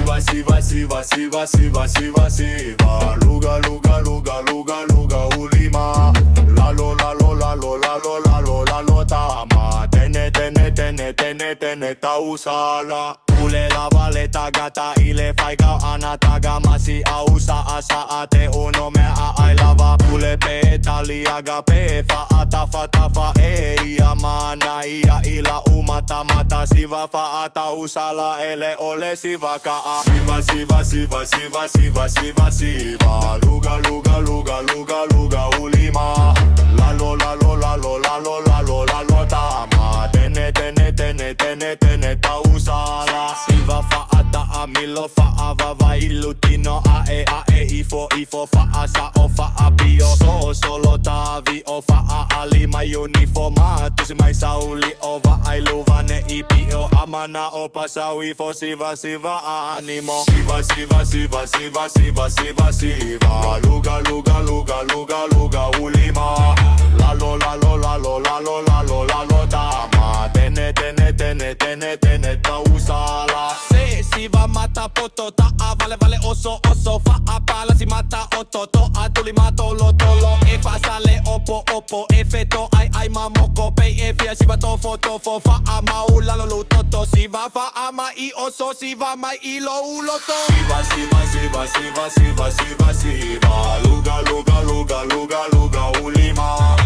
siva Luga ulima Lalo tama Tene tausala Ule la valeta gata ile faika anataga masi ausa asa ate uno me ai lava Ule petali agape fa atafa tafa ia mana ia ila umata mata siva fa ata usala ele ole siva ka siva Luga ulima Lalo tama Tene tausala Siva fa ata amilo fa avava illutino ae ifo fa asa o fa abio solo tavi o fa alima uniforma tusi mai sauli ova ai luvane ipio amana o pasawi fo siva animo siva Luga ulima Lalo tama Tene tausala Se siva mata poto ta vale oso fa apala si mata otto to tuli matolo e fa sale opo e feto ai mamoko pei e fia siva tofo fa amaula lo lutoto siva fa ama I oso siva mai ilo uloto siva Luga ulima